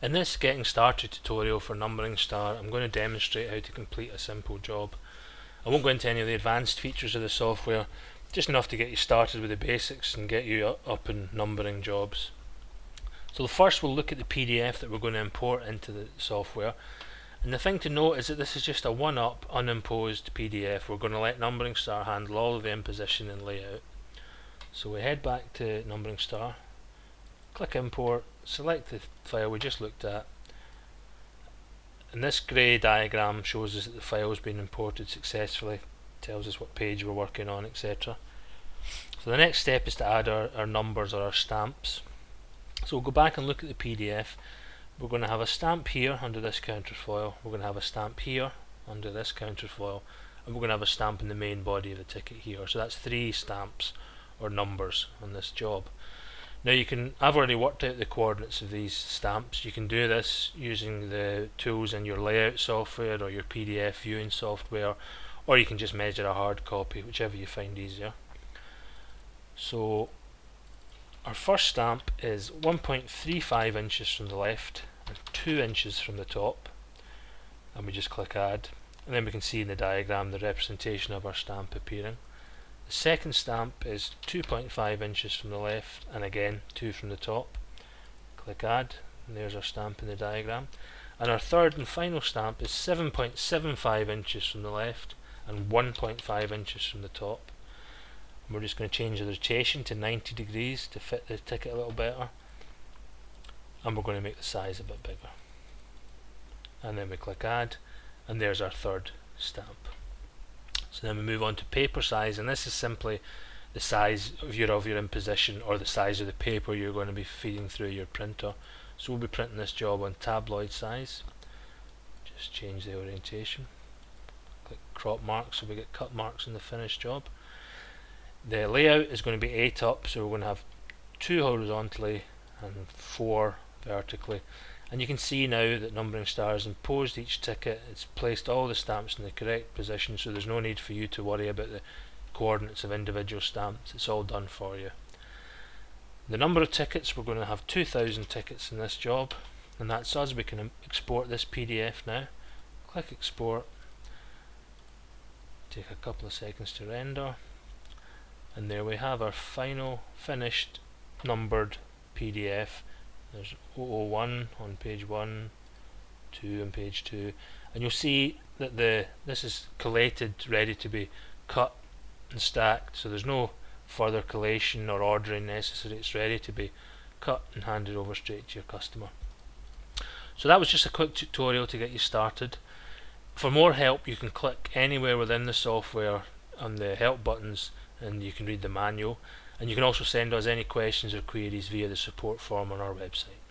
In this getting started tutorial for NumberingStar, I'm going to demonstrate how to complete a simple job. I won't go into any of the advanced features of the software, just enough to get you started with the basics and get you up in numbering jobs. So first we'll look at the PDF that we're going to import into the software. And the thing to note is that this is just a one-up, unimposed PDF. We're going to let NumberingStar handle all of the imposition and layout. So we head back to NumberingStar, click import, select the file we just looked at, and this grey diagram shows us that the file has been imported successfully, tells us what page we're working on, etc. So the next step is to add our numbers or our stamps. So we'll go back and look at the PDF. We're going to have a stamp here under this counterfoil, we're going to have a stamp here under this counterfoil, and we're going to have a stamp in the main body of the ticket here. So that's 3 stamps or numbers on this job. Now I've already worked out the coordinates of these stamps. You can do this using the tools in your layout software or your PDF viewing software, or you can just measure a hard copy, whichever you find easier. So our first stamp is 1.35 inches from the left and 2 inches from the top, and we just click add, and then we can see in the diagram the representation of our stamp appearing. The second stamp is 2.5 inches from the left and again 2 from the top. Click add, and there's our stamp in the diagram. And our third and final stamp is 7.75 inches from the left and 1.5 inches from the top. And we're just going to change the rotation to 90 degrees to fit the ticket a little better, and we're going to make the size a bit bigger. And then we click add, and there's our third stamp. So then we move on to paper size, and this is simply the size of your imposition or the size of the paper you're going to be feeding through your printer. So we'll be printing this job on tabloid size. Just change the orientation. Click crop marks so we get cut marks in the finished job. The layout is going to be 8 up, so we're going to have 2 horizontally and 4 vertically. And you can see now that NumberingStar has imposed each ticket, it's placed all the stamps in the correct position, so there's no need for you to worry about the coordinates of individual stamps, it's all done for you. The number of tickets, we're going to have 2,000 tickets in this job, and that's us. We can export this PDF now. Click export, take a couple of seconds to render, and there we have our final finished numbered PDF. There's 001 on page 1, 2 on page 2, and you'll see that this is collated, ready to be cut and stacked, so there's no further collation or ordering necessary. It's ready to be cut and handed over straight to your customer. So that was just a quick tutorial to get you started. For more help, you can click anywhere within the software on the help buttons and you can read the manual. And you can also send us any questions or queries via the support form on our website.